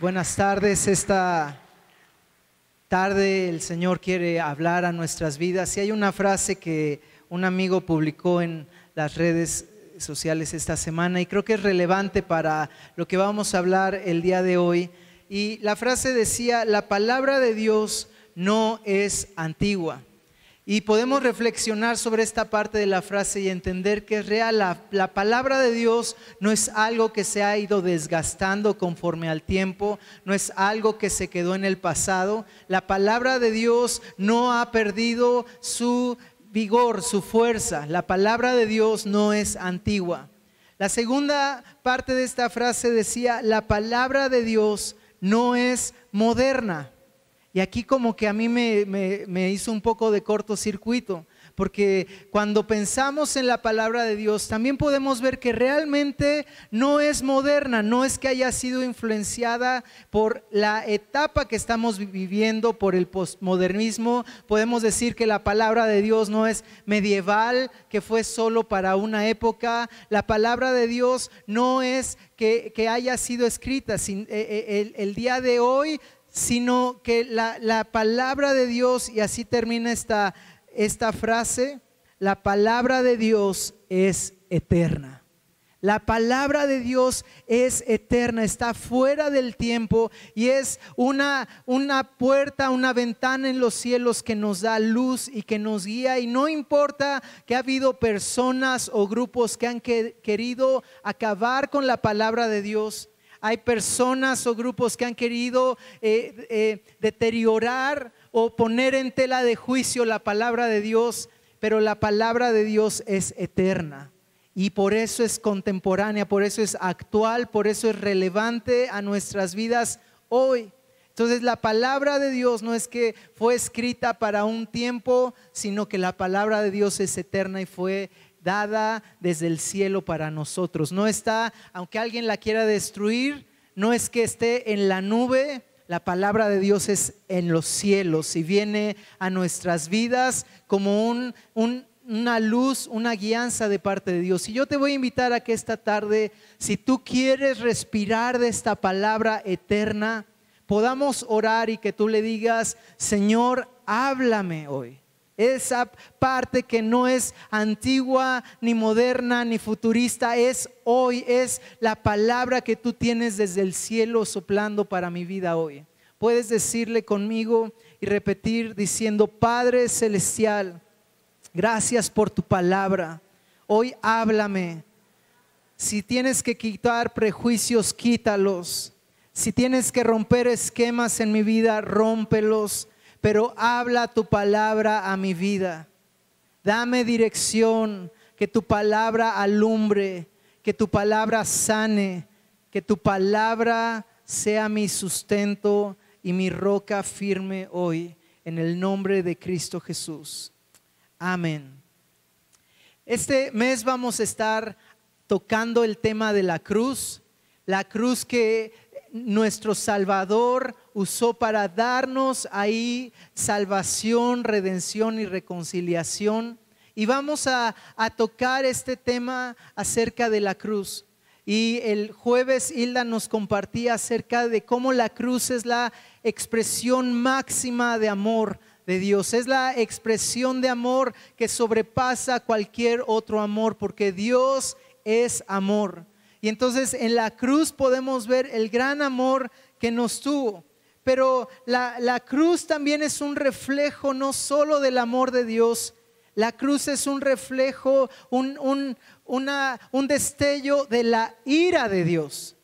Buenas tardes. Esta tarde el Señor quiere hablar a nuestras vidas. Y hay una frase que un amigo publicó en las redes sociales esta semana y creo que es relevante para lo que vamos a hablar el día de hoy. Y la frase decía: la palabra de Dios no es antigua. Y podemos reflexionar sobre esta parte de la frase y entender que es real. La palabra de Dios no es algo que se ha ido desgastando conforme al tiempo, no es algo que se quedó en el pasado. La palabra de Dios no ha perdido su vigor, su fuerza. La palabra de Dios no es antigua. La segunda parte de esta frase decía: la palabra de Dios no es moderna. Y aquí como que a mí me hizo un poco de cortocircuito, porque cuando pensamos en la palabra de Dios también podemos ver que realmente no es moderna, no es que haya sido influenciada por la etapa que estamos viviendo, por el postmodernismo. Podemos decir que la palabra de Dios no es medieval, que fue solo para una época. La palabra de Dios no es que haya sido escrita el día de hoy, sino que la palabra de Dios, y así termina esta frase: la palabra de Dios es eterna. La palabra de Dios es eterna, está fuera del tiempo y es una puerta, una ventana en los cielos que nos da luz y que nos guía. Y no importa que ha habido personas o grupos que han querido acabar con la palabra de Dios. Hay personas o grupos que han querido deteriorar o poner en tela de juicio la palabra de Dios, pero la palabra de Dios es eterna y por eso es contemporánea, por eso es actual, por eso es relevante a nuestras vidas hoy. Entonces la palabra de Dios no es que fue escrita para un tiempo, sino que la palabra de Dios es eterna y fue dada desde el cielo para nosotros. No está, aunque alguien la quiera destruir, no es que esté en la nube. La palabra de Dios es en los cielos y viene a nuestras vidas como una luz, una guianza de parte de Dios. Y yo te voy a invitar a que esta tarde, si tú quieres respirar de esta palabra eterna, podamos orar y que tú le digas: Señor, háblame hoy. Esa parte que no es antigua, ni moderna, ni futurista, es hoy, es la palabra que tú tienes desde el cielo soplando para mi vida hoy. Puedes decirle conmigo y repetir diciendo: Padre Celestial, gracias por tu palabra. Hoy háblame. Si tienes que quitar prejuicios, quítalos. Si tienes que romper esquemas en mi vida, rómpelos. Pero habla tu palabra a mi vida. Dame dirección, que tu palabra alumbre, que tu palabra sane, que tu palabra sea mi sustento y mi roca firme hoy, en el nombre de Cristo Jesús. Amén. Este mes vamos a estar tocando el tema de la cruz que nuestro Salvador usó para darnos ahí salvación, redención y reconciliación. Y vamos a tocar este tema acerca de la cruz. Y el jueves Hilda nos compartía acerca de cómo la cruz es la expresión máxima de amor de Dios. Es la expresión de amor que sobrepasa cualquier otro amor, porque Dios es amor. Y entonces en la cruz podemos ver el gran amor que nos tuvo. Pero la cruz también es un reflejo no solo del amor de Dios. La cruz es un reflejo, un destello de la ira de Dios.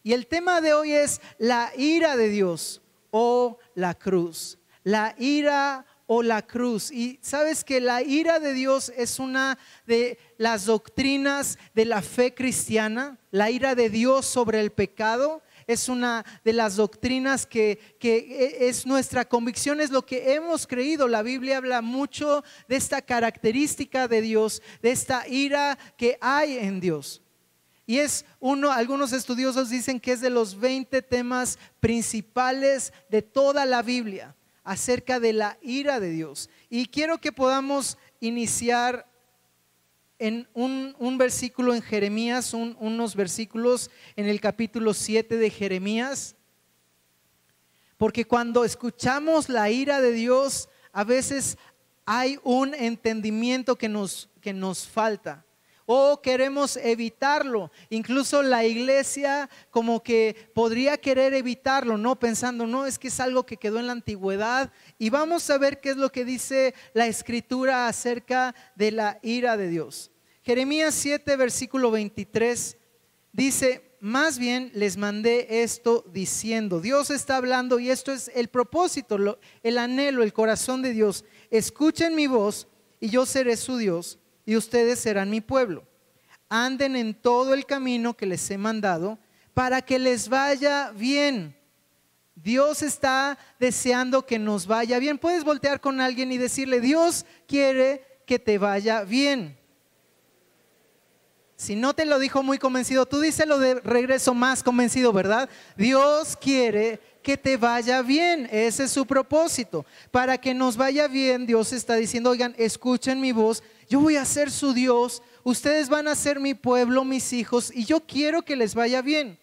Y el tema de hoy es la ira de Dios o la cruz. La ira o la cruz. Y sabes que la ira de Dios es una de las doctrinas de la fe cristiana. La ira de Dios sobre el pecado es una de las doctrinas que es nuestra convicción, es lo que hemos creído. La Biblia habla mucho de esta característica de Dios, de esta ira que hay en Dios. Y algunos estudiosos dicen que es de los 20 temas principales de toda la Biblia acerca de la ira de Dios. Y quiero que podamos iniciar en un versículo en Jeremías, unos versículos en el capítulo 7 de Jeremías. porque cuando escuchamos la ira de Dios, a veces hay un entendimiento que nos falta. O queremos evitarlo. Incluso la iglesia como que podría querer evitarlo, ¿no? Pensando, no, es que es algo que quedó en la antigüedad. Y vamos a ver qué es lo que dice la Escritura acerca de la ira de Dios. Jeremías 7, versículo 23, dice: más bien les mandé esto diciendo. Dios está hablando y esto es el propósito, el anhelo, el corazón de Dios. Escuchen mi voz y yo seré su Dios y ustedes serán mi pueblo. Anden en todo el camino que les he mandado para que les vaya bien. Dios está deseando que nos vaya bien. Puedes voltear con alguien y decirle: Dios quiere que te vaya bien. Si no te lo dijo muy convencido, tú díselo de regreso más convencido, ¿verdad? Dios quiere que te vaya bien. Ese es su propósito. Para que nos vaya bien, Dios está diciendo: oigan, escuchen mi voz. Yo voy a ser su Dios. Ustedes van a ser mi pueblo, mis hijos, y yo quiero que les vaya bien.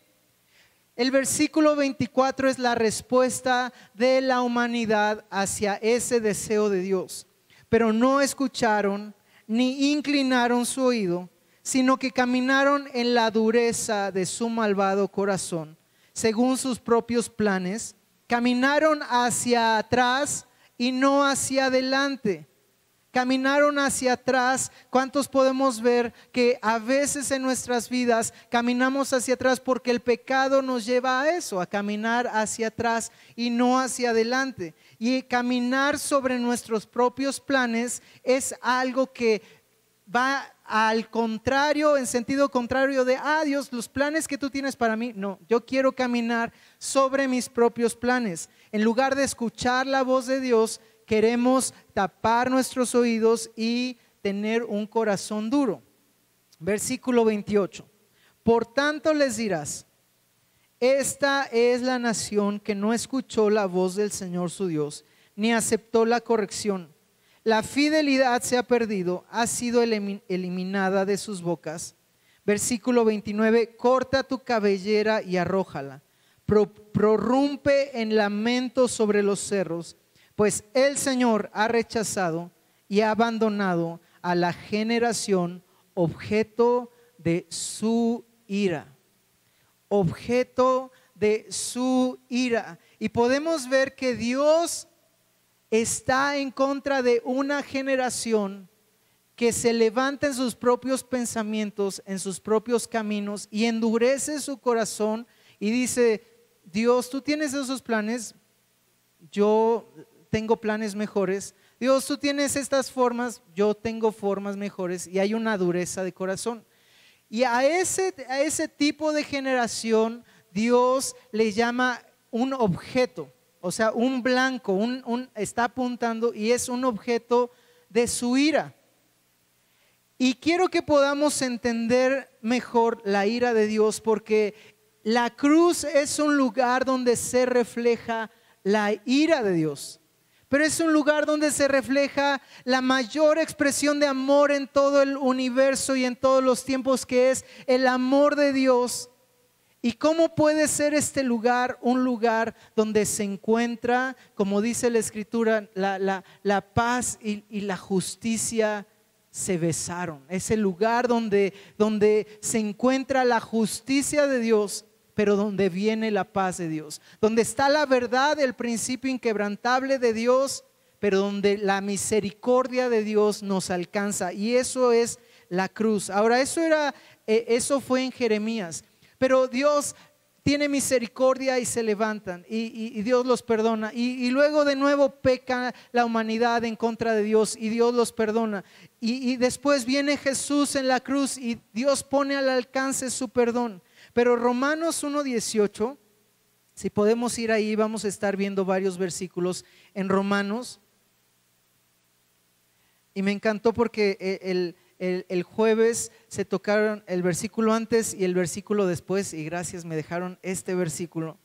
El versículo 24 es la respuesta de la humanidad hacia ese deseo de Dios. Pero no escucharon ni inclinaron su oído, sino que caminaron en la dureza de su malvado corazón, según sus propios planes. Caminaron hacia atrás y no hacia adelante. Caminaron hacia atrás. ¿Cuántos podemos ver que a veces en nuestras vidas caminamos hacia atrás porque el pecado nos lleva a eso, a caminar hacia atrás y no hacia adelante? Y caminar sobre nuestros propios planes es algo que va al contrario, en sentido contrario de: Dios, los planes que tú tienes para mí. No, yo quiero caminar sobre mis propios planes. En lugar de escuchar la voz de Dios, queremos tapar nuestros oídos y tener un corazón duro. Versículo 28. Por tanto les dirás: esta es la nación que no escuchó la voz del Señor su Dios, ni aceptó la corrección. La fidelidad se ha perdido, ha sido eliminada de sus bocas. Versículo 29, corta tu cabellera y arrójala. Prorrumpe en lamento sobre los cerros, pues el Señor ha rechazado y ha abandonado a la generación objeto de su ira. Objeto de su ira. Y podemos ver que Dios está en contra de una generación que se levanta en sus propios pensamientos, en sus propios caminos, y endurece su corazón y dice: Dios, tú tienes esos planes, yo tengo planes mejores. Dios, tú tienes estas formas, yo tengo formas mejores. Y hay una dureza de corazón. Y a ese tipo de generación Dios le llama un objeto. O sea, un blanco, está apuntando y es un objeto de su ira. Y quiero que podamos entender mejor la ira de Dios, porque la cruz es un lugar donde se refleja la ira de Dios. Pero es un lugar donde se refleja la mayor expresión de amor en todo el universo y en todos los tiempos, que es el amor de Dios. ¿Y cómo puede ser este lugar un lugar donde se encuentra, como dice la Escritura, la paz y la justicia se besaron? Es el lugar donde se encuentra la justicia de Dios, pero donde viene la paz de Dios, donde está la verdad, el principio inquebrantable de Dios, pero donde la misericordia de Dios nos alcanza. Y eso es la cruz. Ahora, eso fue en Jeremías. Pero Dios tiene misericordia y se levantan y Dios los perdona. Y luego de nuevo peca la humanidad en contra de Dios y Dios los perdona. Y después viene Jesús en la cruz y Dios pone al alcance su perdón. Pero Romanos 1:18, si podemos ir ahí, vamos a estar viendo varios versículos en Romanos. Y me encantó porque el jueves se tocaron el versículo antes y el versículo después, y gracias, me dejaron este versículo.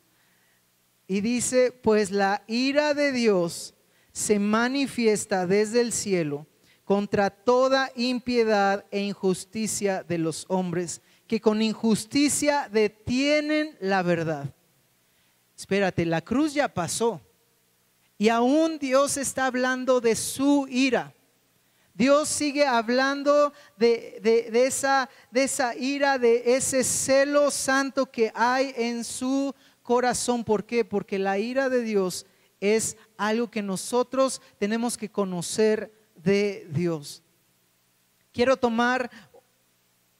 Y dice: pues la ira de Dios se manifiesta desde el cielo contra toda impiedad e injusticia de los hombres, que con injusticia detienen la verdad. espérate, la cruz ya pasó y aún Dios está hablando de su ira. Dios sigue hablando de esa ira, de ese celo santo que hay en su corazón. ¿Por qué? Porque la ira de Dios es algo que nosotros tenemos que conocer de Dios. Quiero tomar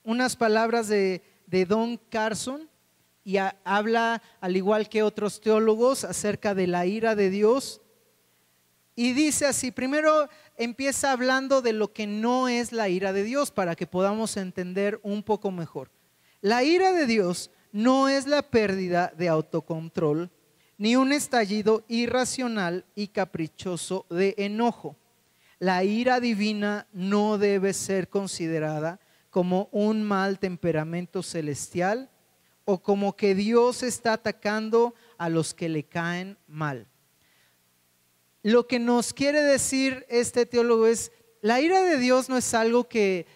unas palabras de Don Carson y habla, al igual que otros teólogos, acerca de la ira de Dios. Y dice así, primero empieza hablando de lo que no es la ira de Dios para que podamos entender un poco mejor. La ira de Dios no es la pérdida de autocontrol, ni un estallido irracional y caprichoso de enojo. La ira divina no debe ser considerada como un mal temperamento celestial o como que Dios está atacando a los que le caen mal. Lo que nos quiere decir este teólogo es, la ira de Dios no es algo que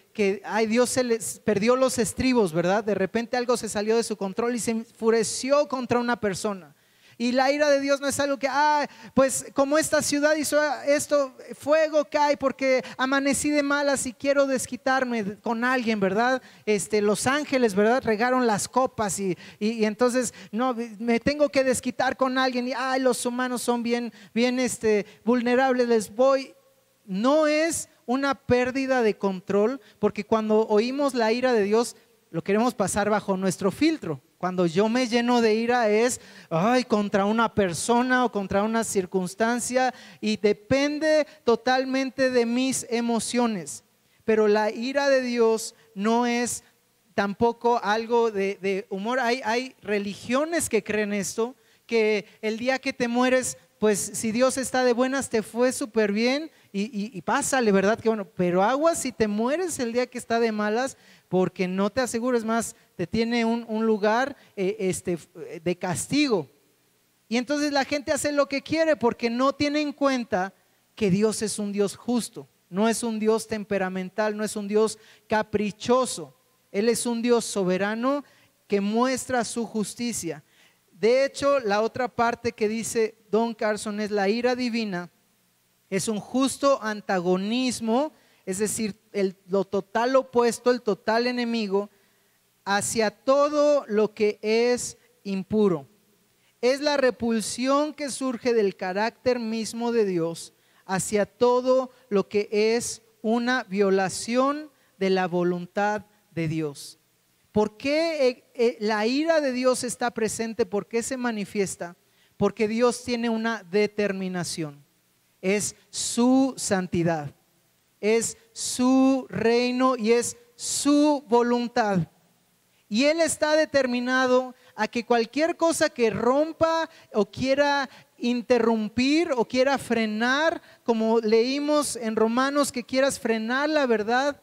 ay, Dios se les perdió los estribos, ¿verdad? De repente algo se salió de su control y se enfureció contra una persona. Y la ira de Dios no es algo que, pues como esta ciudad hizo esto, fuego cae porque amanecí de malas y quiero desquitarme con alguien, ¿verdad? Los ángeles, ¿verdad? Regaron las copas y entonces no, me tengo que desquitar con alguien y los humanos son bien vulnerables, les voy. No es una pérdida de control, porque cuando oímos la ira de Dios lo queremos pasar bajo nuestro filtro. Cuando yo me lleno de ira es contra una persona o contra una circunstancia y depende totalmente de mis emociones. Pero la ira de Dios no es tampoco algo de humor. Hay religiones que creen esto, que el día que te mueres, pues si Dios está de buenas te fue súper bien y pásale, ¿verdad? Que bueno, pero aguas si te mueres el día que está de malas, porque no te asegures más, te tiene un lugar de castigo. Y entonces la gente hace lo que quiere porque no tiene en cuenta que Dios es un Dios justo, no es un Dios temperamental, no es un Dios caprichoso. Él es un Dios soberano que muestra su justicia. De hecho, la otra parte que dice Don Carson es la ira divina, es un justo antagonismo, es decir, lo total opuesto, el total enemigo hacia todo lo que es impuro. Es la repulsión que surge del carácter mismo de Dios hacia todo lo que es una violación de la voluntad de Dios. ¿Por qué la ira de Dios está presente? ¿Por qué se manifiesta? Porque Dios tiene una determinación. Es su santidad, es su reino y es su voluntad. Y Él está determinado a que cualquier cosa que rompa o quiera interrumpir o quiera frenar, como leímos en Romanos, que quieras frenar la verdad,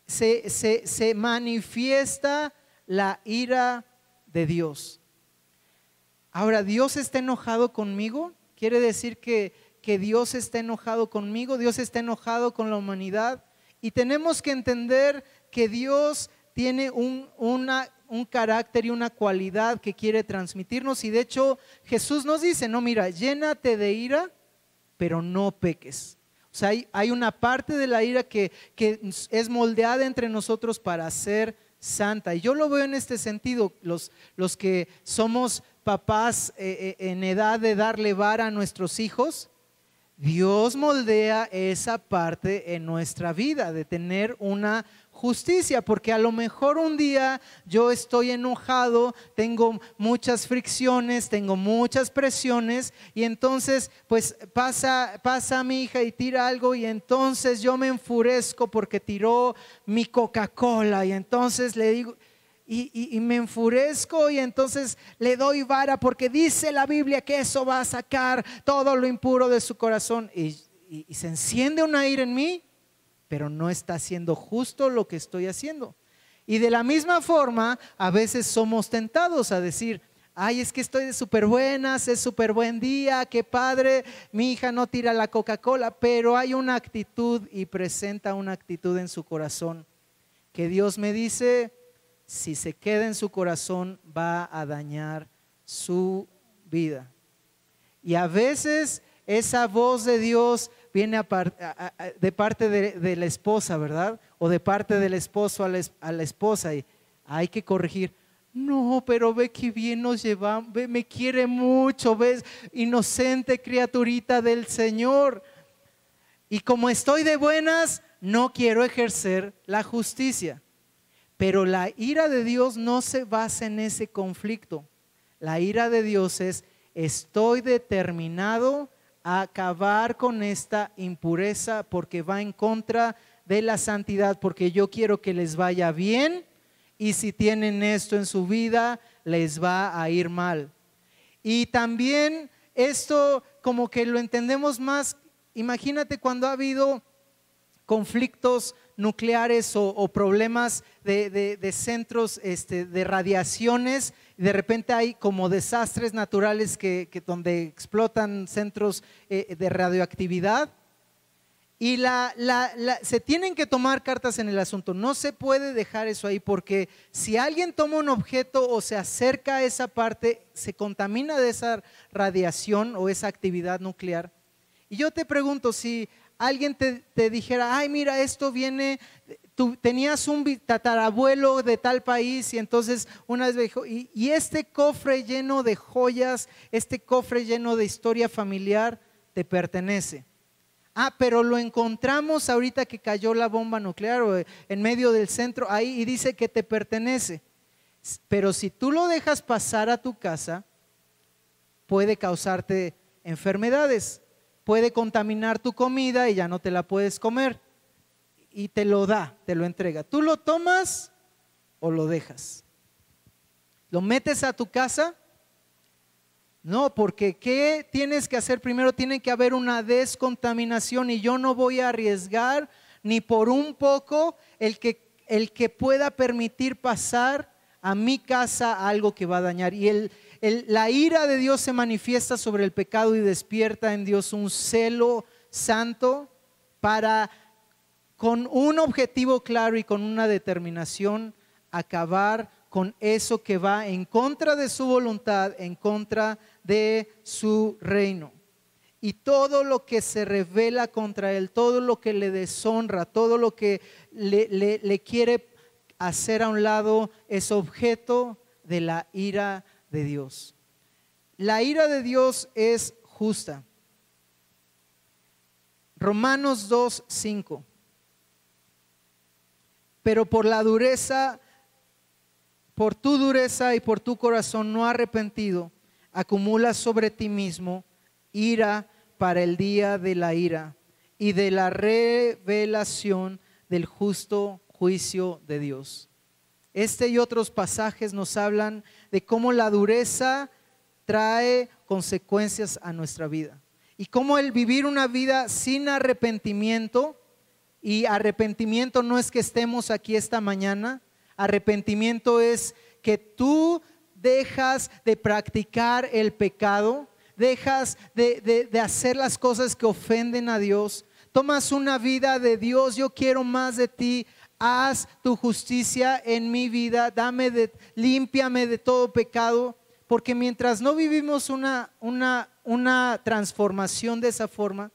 se manifiesta la ira de Dios. Ahora, ¿Dios está enojado conmigo? Quiere decir que Dios está enojado conmigo, Dios está enojado con la humanidad. Y tenemos que entender que Dios tiene un carácter y una cualidad que quiere transmitirnos. Y de hecho Jesús nos dice, no, mira, llénate de ira, pero no peques. O sea, hay una parte de la ira que es moldeada entre nosotros para ser santa. Y yo lo veo en este sentido, los que somos papás en edad de darle vara a nuestros hijos, Dios moldea esa parte en nuestra vida, de tener una justicia, porque a lo mejor un día yo estoy enojado, tengo muchas fricciones, tengo muchas presiones y entonces pues pasa mi hija y tira algo y entonces yo me enfurezco porque tiró mi Coca-Cola y entonces le digo y me enfurezco y entonces le doy vara porque dice la Biblia que eso va a sacar todo lo impuro de su corazón y se enciende una ira en mí, pero no está haciendo justo lo que estoy haciendo. Y de la misma forma a veces somos tentados a decir, ay, es que estoy de súper buenas, es súper buen día, qué padre, mi hija no tira la Coca-Cola, pero hay una actitud y presenta una actitud en su corazón que Dios me dice, si se queda en su corazón va a dañar su vida. Y a veces esa voz de Dios viene de parte de la esposa, ¿verdad? O de parte del esposo a la esposa, y hay que corregir. No, pero ve que bien nos llevamos, ve, me quiere mucho, ves, inocente criaturita del Señor. Y como estoy de buenas, no quiero ejercer la justicia. Pero la ira de Dios no se basa en ese conflicto. La ira de Dios es: estoy determinado a acabar con esta impureza porque va en contra de la santidad, porque yo quiero que les vaya bien, y si tienen esto en su vida, les va a ir mal. Y también esto como que lo entendemos más. Imagínate cuando ha habido conflictos nucleares o problemas de centros de radiaciones, y de repente hay como desastres naturales donde explotan centros de radioactividad, y se tienen que tomar cartas en el asunto. No se puede dejar eso ahí, porque si alguien toma un objeto o se acerca a esa parte, se contamina de esa radiación o esa actividad nuclear. Y yo te pregunto, si alguien te dijera: ay, mira, esto viene, tú tenías un tatarabuelo de tal país, y entonces una vez me dijo, y este cofre lleno de joyas, este cofre lleno de historia familiar, te pertenece. Ah, pero lo encontramos ahorita que cayó la bomba nuclear, o en medio del centro, ahí, y dice que te pertenece. Pero si tú lo dejas pasar a tu casa, puede causarte enfermedades, puede contaminar tu comida y ya no te la puedes comer. Y te lo da, te lo entrega. ¿Tú lo tomas o lo dejas? ¿Lo metes a tu casa? No, porque ¿qué tienes que hacer? Primero tiene que haber una descontaminación, y yo no voy a arriesgar ni por un poco el que pueda permitir pasar a mi casa algo que va a dañar. Y la ira de Dios se manifiesta sobre el pecado y despierta en Dios un celo santo para, con un objetivo claro y con una determinación, acabar con eso que va en contra de su voluntad, en contra de su reino. Y todo lo que se revela contra él, todo lo que le deshonra, todo lo que le quiere hacer a un lado, es objeto de la ira de Dios. La ira de Dios es justa. Romanos 2:5. Pero por tu dureza y por tu corazón no arrepentido, acumulas sobre ti mismo ira para el día de la ira y de la revelación del justo juicio de Dios. Este y otros pasajes nos hablan de cómo la dureza trae consecuencias a nuestra vida, y cómo el vivir una vida sin arrepentimiento, y arrepentimiento no es que estemos aquí esta mañana, arrepentimiento es que tú dejas de practicar el pecado, dejas de hacer las cosas que ofenden a Dios, tomas una vida de: Dios, yo quiero más de ti, haz tu justicia en mi vida, límpiame de todo pecado. Porque mientras no vivimos una transformación de esa forma,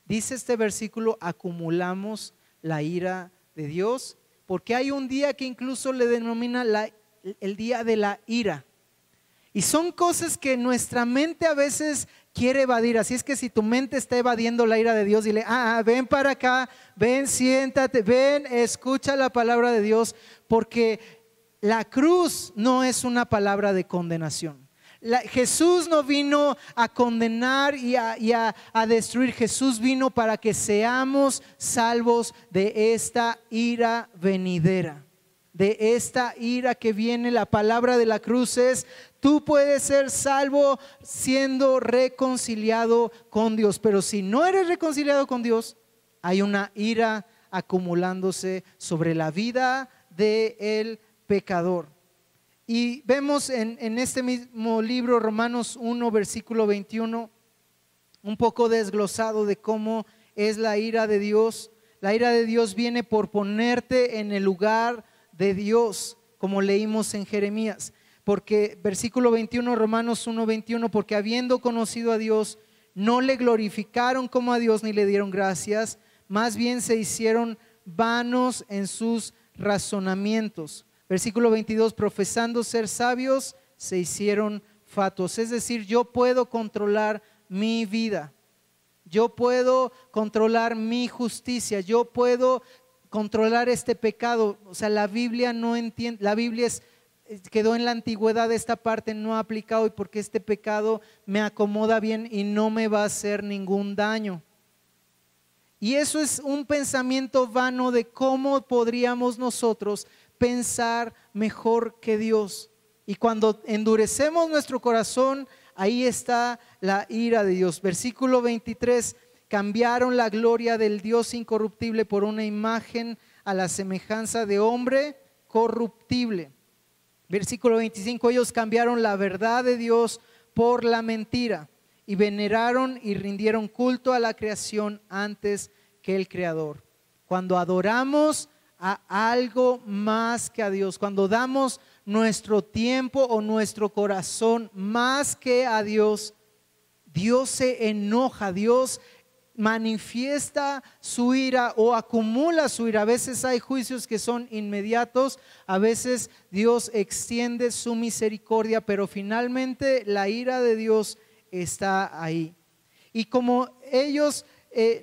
dice este versículo, acumulamos la ira de Dios, porque hay un día que incluso le denomina el día de la ira. Y son cosas que nuestra mente a veces quiere evadir. Así es que si tu mente está evadiendo la ira de Dios, dile: ven para acá, ven, siéntate, ven, escucha la palabra de Dios, porque la cruz no es una palabra de condenación. Jesús no vino a condenar y a destruir. Jesús vino para que seamos salvos de esta ira venidera, de esta ira que viene. La palabra de la cruz es: tú puedes ser salvo siendo reconciliado con Dios, pero si no eres reconciliado con Dios, hay una ira acumulándose sobre la vida del pecador. Y vemos en este mismo libro, Romanos 1, versículo 21, un poco desglosado de cómo es la ira de Dios. La ira de Dios viene por ponerte en el lugar de Dios, como leímos en Jeremías. porque versículo 21, Romanos 1:21, porque habiendo conocido a Dios, no le glorificaron como a Dios ni le dieron gracias, más bien se hicieron vanos en sus razonamientos. Versículo 22, profesando ser sabios, se hicieron fatuos. Es decir, yo puedo controlar mi vida, yo puedo controlar mi justicia, yo puedo controlar este pecado. O sea, la Biblia no entiende, la Biblia quedó en la antigüedad, esta parte no ha aplicado, y porque este pecado me acomoda bien y no me va a hacer ningún daño. Y eso es un pensamiento vano de cómo podríamos nosotros pensar mejor que Dios. Y cuando endurecemos nuestro corazón, ahí está la ira de Dios. Versículo 23, cambiaron la gloria del Dios incorruptible por una imagen a la semejanza de hombre corruptible. Versículo 25, ellos cambiaron la verdad de Dios por la mentira y veneraron y rindieron culto a la creación antes que el Creador. Cuando adoramos a algo más que a Dios, cuando damos nuestro tiempo o nuestro corazón más que a Dios, Dios se enoja, Dios manifiesta su ira o acumula su ira. A veces hay juicios que son inmediatos, a veces Dios extiende su misericordia, pero finalmente la ira de Dios está ahí. Y como ellos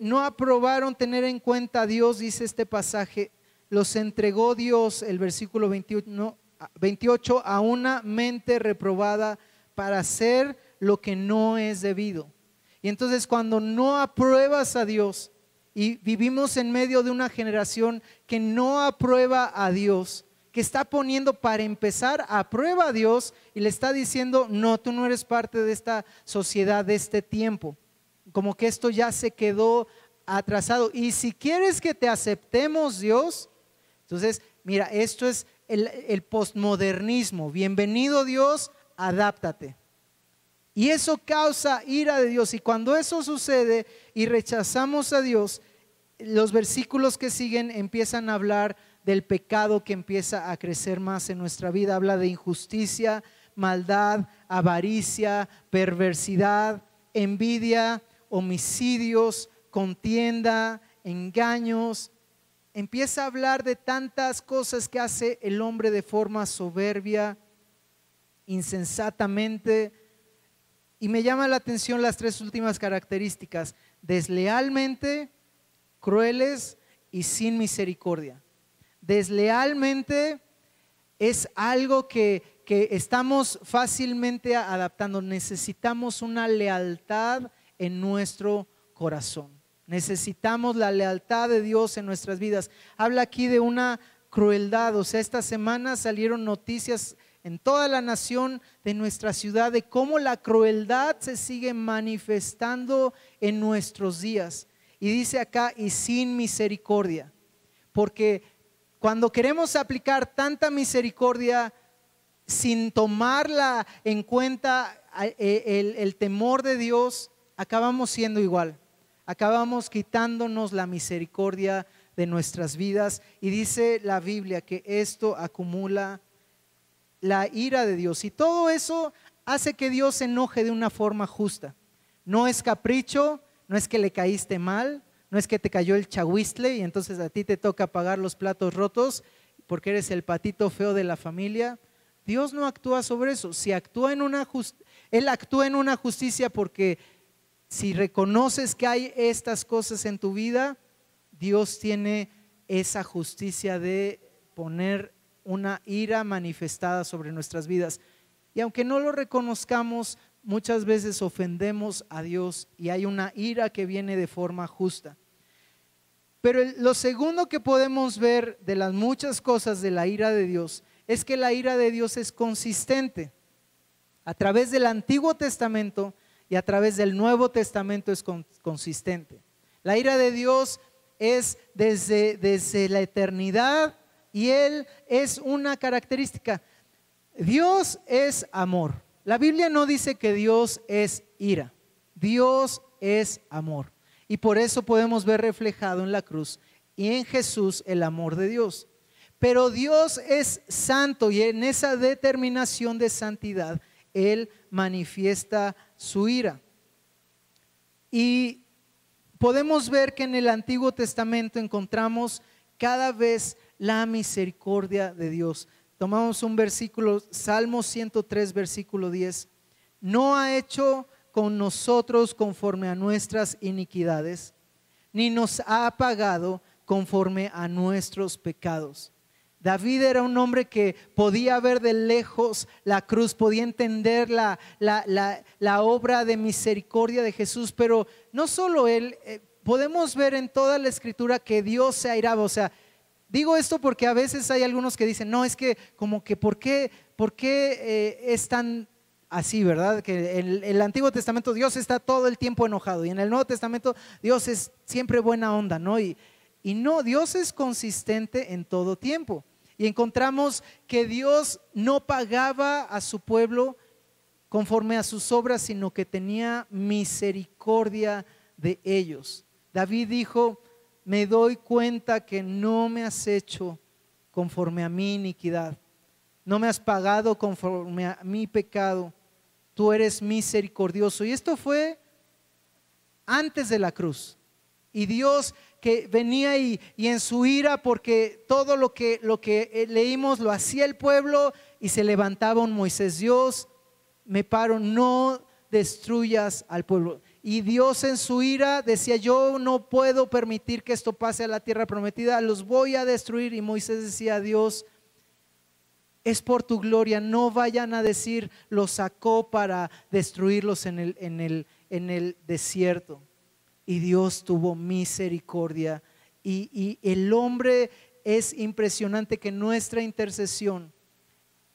no aprobaron tener en cuenta a Dios, dice este pasaje, los entregó Dios, el versículo 28, a una mente reprobada para hacer lo que no es debido. Y entonces cuando no apruebas a Dios, y vivimos en medio de una generación que no aprueba a Dios, que está poniendo para empezar a prueba a Dios y le está diciendo, no, tú no eres parte de esta sociedad, de este tiempo, como que esto ya se quedó atrasado. Y si quieres que te aceptemos, Dios, entonces mira, esto es el postmodernismo. Bienvenido Dios, adáptate. Y eso causa ira de Dios. Y cuando eso sucede y rechazamos a Dios, los versículos que siguen empiezan a hablar del pecado que empieza a crecer más en nuestra vida. Habla de injusticia, maldad, avaricia, perversidad, envidia, homicidios, contienda, engaños. Empieza a hablar de tantas cosas que hace el hombre de forma soberbia, insensatamente. Y me llama la atención las tres últimas características: deslealmente, crueles y sin misericordia. Deslealmente es algo que estamos fácilmente adaptando. Necesitamos una lealtad en nuestro corazón. Necesitamos la lealtad de Dios en nuestras vidas. Habla aquí de una crueldad. O sea, esta semana salieron noticias en toda la nación de nuestra ciudad de cómo la crueldad se sigue manifestando en nuestros días. Y dice acá, y sin misericordia, porque cuando queremos aplicar tanta misericordia sin tomarla en cuenta el temor de Dios, acabamos siendo igual, acabamos quitándonos la misericordia de nuestras vidas. Y dice la Biblia que esto acumula la ira de Dios, y todo eso hace que Dios se enoje de una forma justa. No es capricho, no es que le caíste mal, no es que te cayó el chahuistle y entonces a ti te toca pagar los platos rotos porque eres el patito feo de la familia. Dios no actúa sobre eso. Si actúa Él actúa en una justicia, porque si reconoces que hay estas cosas en tu vida, Dios tiene esa justicia de poner una ira manifestada sobre nuestras vidas. Y aunque no lo reconozcamos, muchas veces ofendemos a Dios y hay una ira que viene de forma justa. Pero lo segundo que podemos ver de las muchas cosas de la ira de Dios es que la ira de Dios es consistente. A través del Antiguo Testamento y a través del Nuevo Testamento es consistente. La ira de Dios es desde la eternidad, y Él es una característica. Dios es amor. La Biblia no dice que Dios es ira. Dios es amor. Y por eso podemos ver reflejado en la cruz y en Jesús el amor de Dios. Pero Dios es santo y en esa determinación de santidad Él manifiesta su ira. Y podemos ver que en el Antiguo Testamento encontramos cada vez la misericordia de Dios. Tomamos un versículo, Salmo 103, versículo 10. No ha hecho con nosotros conforme a nuestras iniquidades, ni nos ha pagado conforme a nuestros pecados. David era un hombre que podía ver de lejos la cruz, podía entender la obra de misericordia de Jesús, pero no solo él, podemos ver en toda la Escritura que Dios se airaba. O sea, digo esto porque a veces hay algunos que dicen, no, es que como que ¿por qué es tan así, verdad? Que en el Antiguo Testamento Dios está todo el tiempo enojado y en el Nuevo Testamento Dios es siempre buena onda, ¿no? Y no, Dios es consistente en todo tiempo. Y encontramos que Dios no pagaba a su pueblo conforme a sus obras, sino que tenía misericordia de ellos. David dijo, me doy cuenta que no me has hecho conforme a mi iniquidad, no me has pagado conforme a mi pecado, tú eres misericordioso. Y esto fue antes de la cruz. Y Dios que venía y en su ira, porque todo lo que leímos lo hacía el pueblo, y se levantaba un Moisés, Dios, me paro, no destruyas al pueblo. Y Dios en su ira decía, yo no puedo permitir que esto pase a la tierra prometida, los voy a destruir. Y Moisés decía a Dios, es por tu gloria, no vayan a decir, los sacó para destruirlos en el desierto. Y Dios tuvo misericordia. Y el hombre, es impresionante que nuestra intercesión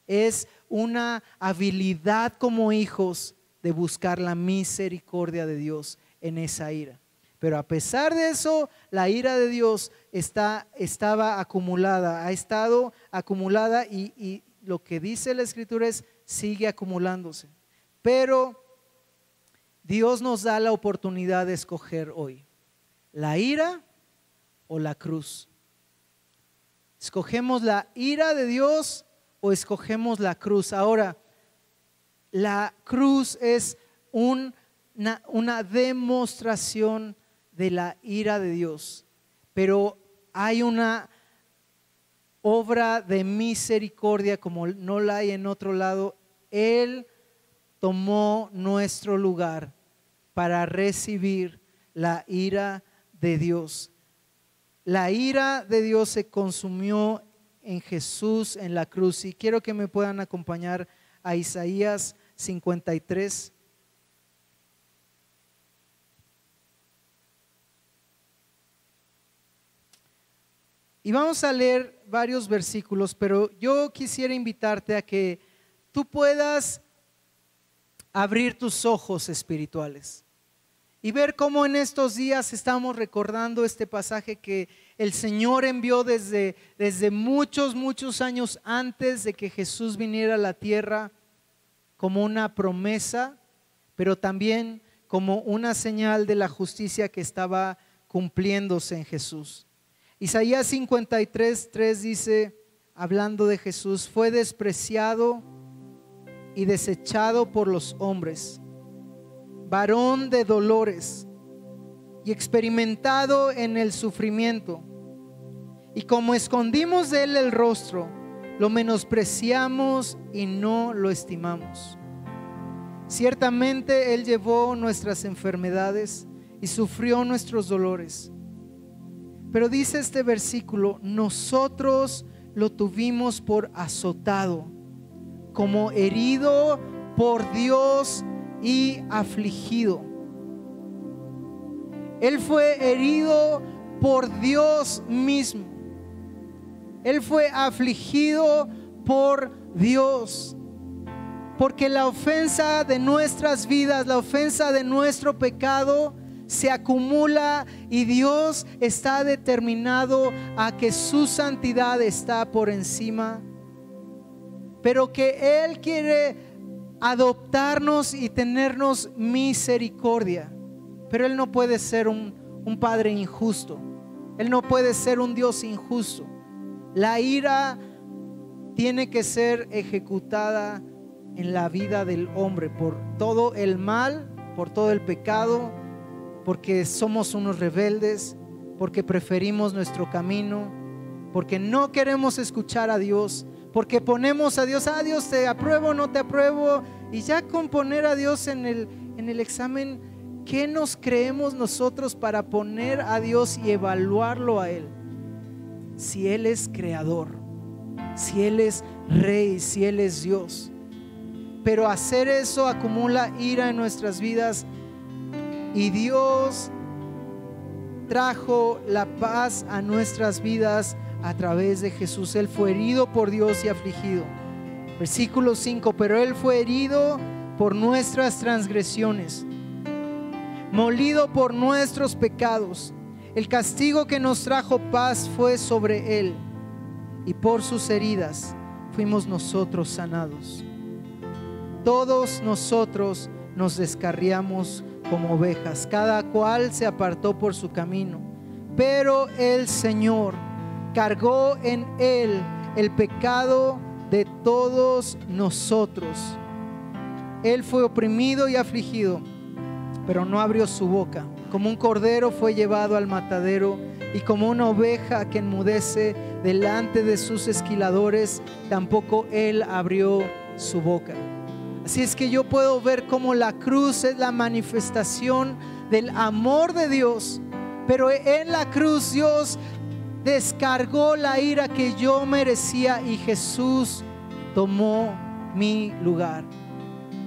es una habilidad como hijos de buscar la misericordia de Dios en esa ira. Pero a pesar de eso, la ira de Dios estaba acumulada, ha estado acumulada, y lo que dice la Escritura es, sigue acumulándose. Pero Dios nos da la oportunidad de escoger hoy, la ira o la cruz. ¿Escogemos la ira de Dios o escogemos la cruz? Ahora, la cruz es una demostración de la ira de Dios, pero hay una obra de misericordia como no la hay en otro lado. Él tomó nuestro lugar para recibir la ira de Dios. La ira de Dios se consumió en Jesús en la cruz. Y quiero que me puedan acompañar a Isaías 53. Y vamos a leer varios versículos, pero yo quisiera invitarte a que tú puedas abrir tus ojos espirituales y ver cómo en estos días estamos recordando este pasaje que el Señor envió desde muchos años antes de que Jesús viniera a la tierra, como una promesa, pero también como una señal de la justicia que estaba cumpliéndose en Jesús. Isaías 53:3 dice, hablando de Jesús, fue despreciado y desechado por los hombres, varón de dolores y experimentado en el sufrimiento, y como escondimos de él el rostro, lo menospreciamos y no lo estimamos. Ciertamente él llevó nuestras enfermedades y sufrió nuestros dolores. Pero dice este versículo, nosotros lo tuvimos por azotado, como herido por Dios y afligido. Él fue herido por Dios mismo. Él fue afligido por Dios. Porque la ofensa de nuestras vidas, la ofensa de nuestro pecado se acumula, y Dios está determinado a que su santidad está por encima, pero que Él quiere adoptarnos y tenernos misericordia. Pero Él no puede ser un Padre injusto. Él no puede ser un Dios injusto. La ira tiene que ser ejecutada en la vida del hombre por todo el mal, por todo el pecado, porque somos unos rebeldes, porque preferimos nuestro camino, porque no queremos escuchar a Dios, porque ponemos a Dios, Dios te apruebo, no te apruebo, y ya con poner a Dios en el examen, ¿qué nos creemos nosotros para poner a Dios y evaluarlo a Él? Si Él es creador, si Él es rey, si Él es Dios. Pero hacer eso acumula ira en nuestras vidas, y Dios trajo la paz a nuestras vidas a través de Jesús. Él fue herido por Dios y afligido. Versículo 5, pero Él fue herido por nuestras transgresiones, molido por nuestros pecados. El castigo que nos trajo paz fue sobre Él, y por sus heridas fuimos nosotros sanados. Todos nosotros nos descarriamos como ovejas, cada cual se apartó por su camino, pero el Señor cargó en Él el pecado de todos nosotros. Él fue oprimido y afligido, pero no abrió su boca. Como un cordero fue llevado al matadero, y como una oveja que enmudece delante de sus esquiladores, tampoco Él abrió su boca. Así es que yo puedo ver cómo la cruz es la manifestación del amor de Dios, pero en la cruz Dios descargó la ira que yo merecía, y Jesús tomó mi lugar.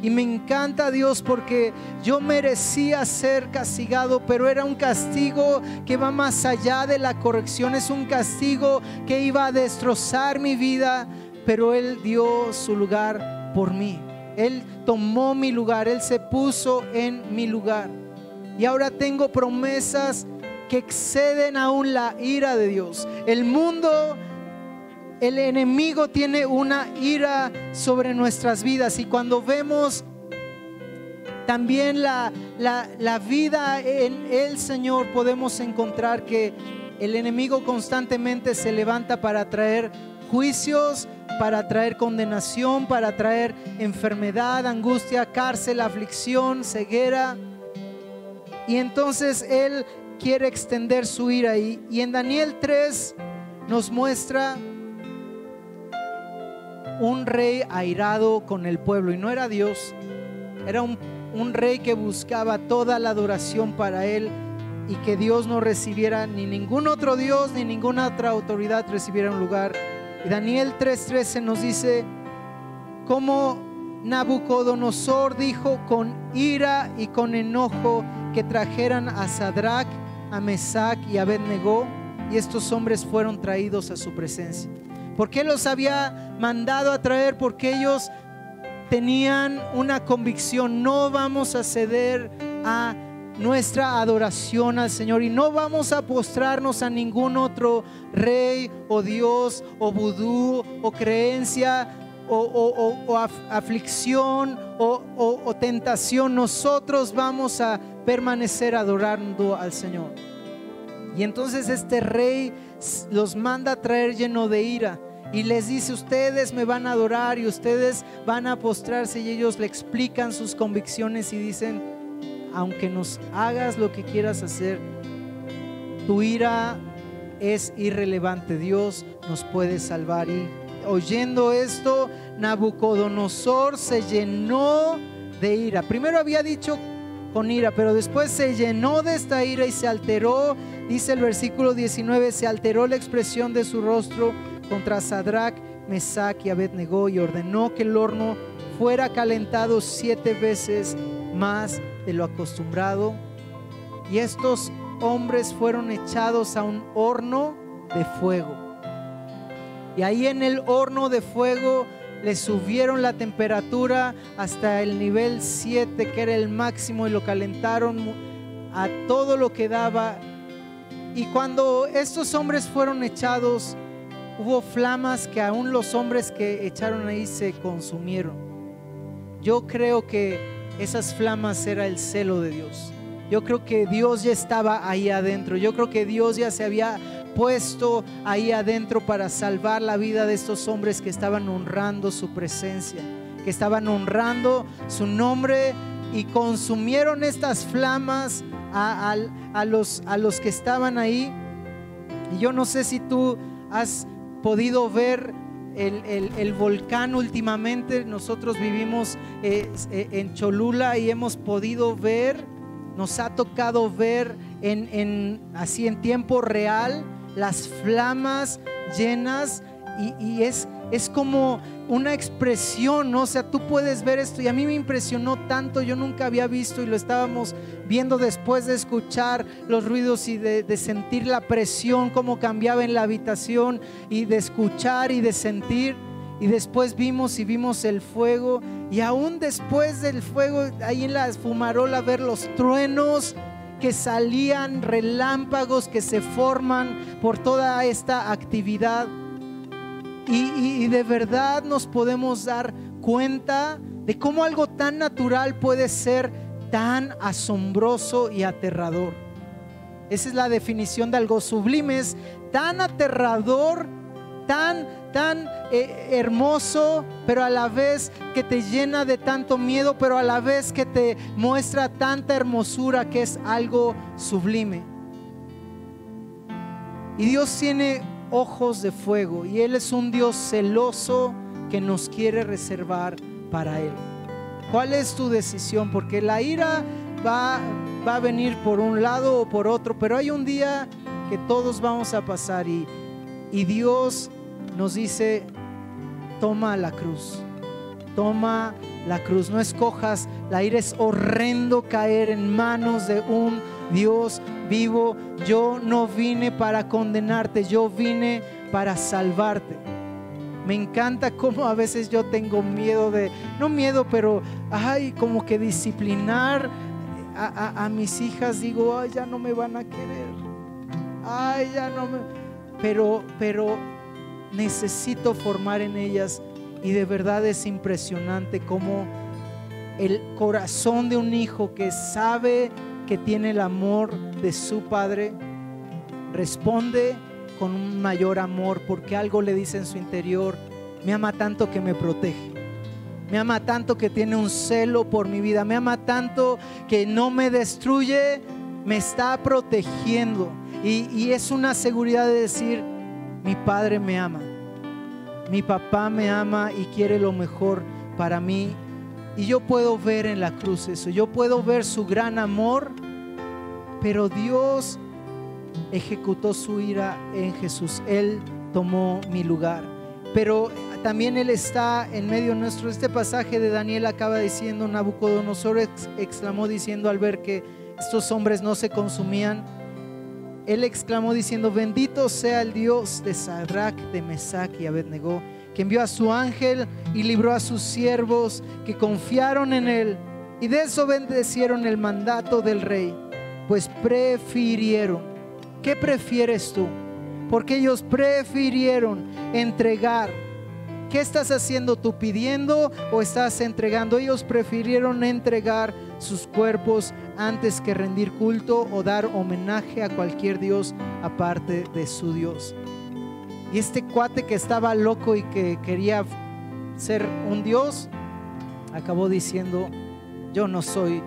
Y me encanta Dios, porque yo merecía ser castigado, pero era un castigo que va más allá de la corrección. Es un castigo que iba a destrozar mi vida, pero Él dio su lugar por mí. Él tomó mi lugar, Él se puso en mi lugar. Y ahora tengo promesas que exceden aún la ira de Dios. El mundo, el enemigo tiene una ira sobre nuestras vidas, y cuando vemos también la vida en el Señor, podemos encontrar que el enemigo constantemente se levanta para traer juicios, para traer condenación, para traer enfermedad, angustia, cárcel, aflicción, ceguera. Y entonces Él quiere extender su ira, y en Daniel 3 nos muestra un rey airado con el pueblo, y no era Dios, era un rey que buscaba toda la adoración para él, y que Dios no recibiera, ni ningún otro Dios ni ninguna otra autoridad recibiera un lugar. Y Daniel 3:13 nos dice cómo Nabucodonosor dijo con ira y con enojo que trajeran a Sadrach, a Mesach y a Abed-Nego, y estos hombres fueron traídos a su presencia. ¿Por qué los había mandado a traer? Porque ellos tenían una convicción: no vamos a ceder a nuestra adoración al Señor, y no vamos a postrarnos a ningún otro rey o Dios o vudú o creencia o aflicción o tentación. Nosotros vamos a permanecer adorando al Señor. Y entonces este rey los manda a traer lleno de ira, y les dice: ustedes me van a adorar y ustedes van a postrarse. Y ellos le explican sus convicciones y dicen: aunque nos hagas lo que quieras hacer, tu ira es irrelevante, Dios nos puede salvar. Y oyendo esto, Nabucodonosor se llenó de ira. Primero había dicho con ira, pero después se llenó de esta ira y se alteró. Dice el versículo 19: se alteró la expresión de su rostro contra Sadrach, Mesach y Abed-Nego, y ordenó que el horno fuera calentado 7 veces más de lo acostumbrado. Y estos hombres fueron echados a un horno de fuego, y ahí en el horno de fuego le subieron la temperatura hasta el nivel 7, que era el máximo, y lo calentaron a todo lo que daba. Y cuando estos hombres fueron echados, hubo flamas que aún los hombres que echaron ahí se consumieron. Yo creo que esas flamas era el celo de Dios. Yo creo que Dios ya estaba ahí adentro. Yo creo que Dios ya se había puesto ahí adentro para salvar la vida de estos hombres que estaban honrando su presencia, que estaban honrando su nombre, y consumieron estas flamas a los que estaban ahí. Y yo no sé si tú has podido ver el volcán últimamente. Nosotros vivimos en Cholula y hemos podido ver, nos ha tocado ver así en tiempo real las flamas llenas, y es como una expresión, ¿no? O sea, tú puedes ver esto, y a mí me impresionó tanto. Yo nunca había visto, y lo estábamos viendo después de escuchar los ruidos y de sentir la presión, cómo cambiaba en la habitación, y de escuchar y de sentir. Y después vimos el fuego, y aún después del fuego, ahí en la fumarola, ver los truenos que salían, relámpagos que se forman por toda esta actividad. Y de verdad nos podemos dar cuenta de cómo algo tan natural puede ser tan asombroso y aterrador. Esa es la definición de algo sublime: es tan aterrador, tan hermoso, pero a la vez que te llena de tanto miedo, pero a la vez que te muestra tanta hermosura, que es algo sublime. Y Dios tiene ojos de fuego, y Él es un Dios celoso que nos quiere reservar para Él. ¿Cuál es tu decisión? Porque la ira va a venir por un lado o por otro, pero hay un día que todos vamos a pasar, y Dios nos dice: toma la cruz, toma la cruz, no escojas la ira. Es horrendo caer en manos de un Dios vivo. Yo no vine para condenarte, yo vine para salvarte. Me encanta cómo a veces yo tengo miedo no miedo, pero como que disciplinar a mis hijas. Digo, ya no me van a querer, ya no me... Pero necesito formar en ellas, y de verdad es impresionante cómo el corazón de un hijo que sabe que tiene el amor de su padre responde con un mayor amor, porque algo le dice en su interior: me ama tanto que me protege, me ama tanto que tiene un celo por mi vida, me ama tanto que no me destruye, me está protegiendo. Y es una seguridad de decir: mi padre me ama, mi papá me ama y quiere lo mejor para mí. Y yo puedo ver en la cruz eso, yo puedo ver su gran amor, pero Dios ejecutó su ira en Jesús. Él tomó mi lugar, pero también Él está en medio nuestro. Este pasaje de Daniel acaba diciendo: Nabucodonosor exclamó diciendo, al ver que estos hombres no se consumían, él exclamó diciendo: bendito sea el Dios de Sadrach, de Mesach y Abednego, que envió a su ángel y libró a sus siervos que confiaron en él y desobedecieron el mandato del rey, pues prefirieron. ¿Qué prefieres tú? Porque ellos prefirieron entregar. ¿Qué estás haciendo tú? ¿Pidiendo o estás entregando? Ellos prefirieron entregar sus cuerpos antes que rendir culto o dar homenaje a cualquier dios aparte de su Dios. Y este cuate que estaba loco y que quería ser un dios, acabó diciendo: yo no soy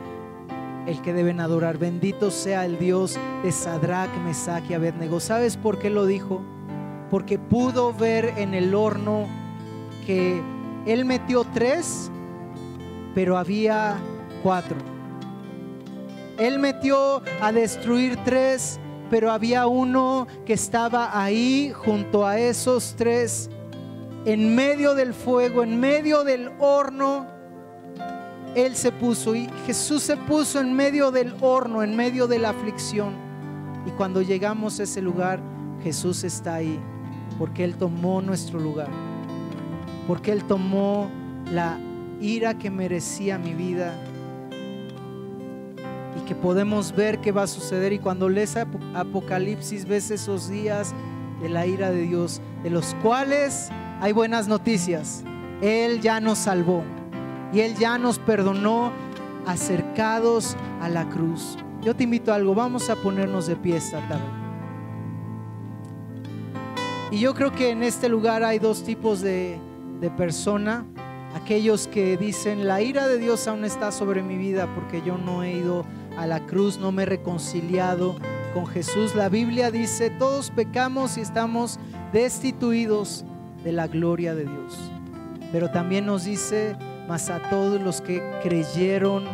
el que deben adorar. Bendito sea el Dios de Sadrach, Mesach y Abednego. ¿Sabes por qué lo dijo? Porque pudo ver en el horno que él metió 3, pero había 4. Él metió a destruir 3, pero había uno que estaba ahí junto a esos 3, en medio del fuego, en medio del horno. Él se puso, y Jesús se puso en medio del horno, en medio de la aflicción. Y cuando llegamos a ese lugar, Jesús está ahí, porque Él tomó nuestro lugar, porque Él tomó la ira que merecía mi vida, y que podemos ver qué va a suceder. Y cuando lees Apocalipsis, ves esos días de la ira de Dios, de los cuales hay buenas noticias. Él ya nos salvó y Él ya nos perdonó, acercados a la cruz. Yo te invito a algo, vamos a ponernos de pie esta tarde. Y yo creo que en este lugar hay dos tipos de persona. Aquellos que dicen: la ira de Dios aún está sobre mi vida porque yo no he ido a la cruz, no me he reconciliado con Jesús. La Biblia dice: todos pecamos y estamos destituidos de la gloria de Dios. Pero también nos dice: mas a todos los que creyeron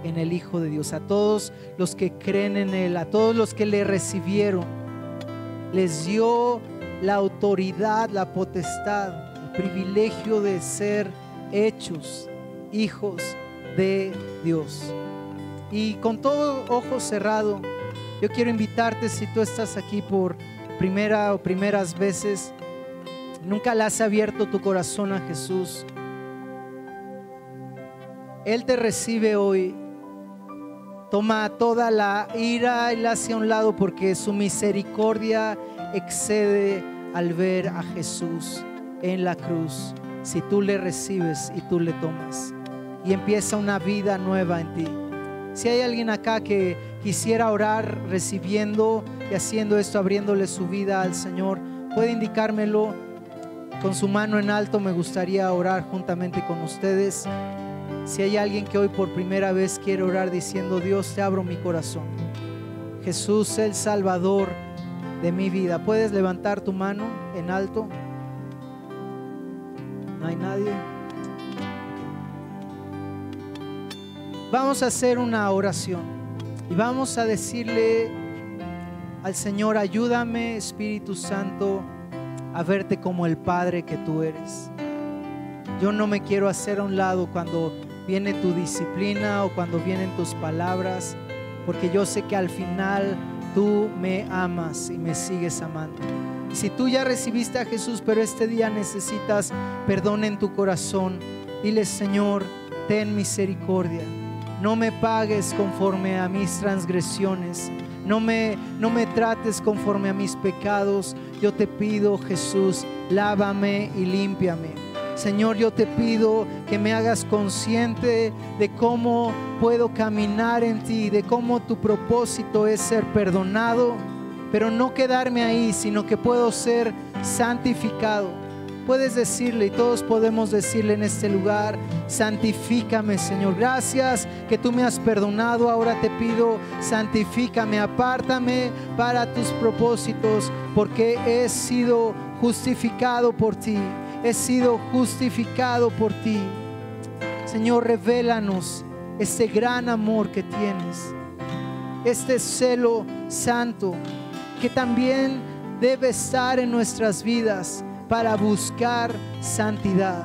en el Hijo de Dios, a todos los que creen en Él, a todos los que le recibieron, les dio la autoridad, la potestad, el privilegio de ser hechos hijos de Dios. Y con todo ojo cerrado, yo quiero invitarte, si tú estás aquí por primera o primeras veces, nunca le has abierto tu corazón a Jesús, Él te recibe hoy. Toma toda la ira y la hacia un lado, porque su misericordia excede al ver a Jesús en la cruz. Si tú le recibes y tú le tomas, y empieza una vida nueva en ti. Si hay alguien acá que quisiera orar recibiendo y haciendo esto, abriéndole su vida al Señor, puede indicármelo con su mano en alto. Me gustaría orar juntamente con ustedes. Si hay alguien que hoy por primera vez quiere orar diciendo: Dios, te abro mi corazón, Jesús, el Salvador de mi vida, puedes levantar tu mano en alto. ¿No hay nadie? Vamos a hacer una oración y vamos a decirle al Señor: ayúdame, Espíritu Santo, a verte como el Padre que tú eres. Yo no me quiero hacer a un lado cuando viene tu disciplina o cuando vienen tus palabras, porque yo sé que al final tú me amas y me sigues amando. Si tú ya recibiste a Jesús, pero este día necesitas perdón en tu corazón, dile: Señor, ten misericordia. No me pagues conforme a mis transgresiones. No me trates conforme a mis pecados. Yo te pido, Jesús, lávame y límpiame. Señor, yo te pido que me hagas consciente de cómo puedo caminar en ti, de cómo tu propósito es ser perdonado, pero no quedarme ahí, sino que puedo ser santificado. Puedes decirle, y todos podemos decirle en este lugar: santifícame, Señor. Gracias que tú me has perdonado. Ahora te pido: santifícame, apártame para tus propósitos, porque he sido justificado por ti. He sido justificado por ti. Señor, revélanos este gran amor que tienes, este celo santo que también debe estar en nuestras vidas para buscar santidad,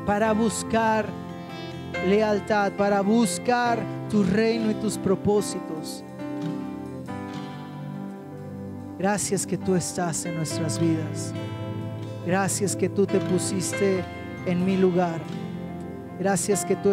para buscar lealtad, para buscar tu reino y tus propósitos. Gracias que tú estás en nuestras vidas. Gracias que tú te pusiste en mi lugar. Gracias que tú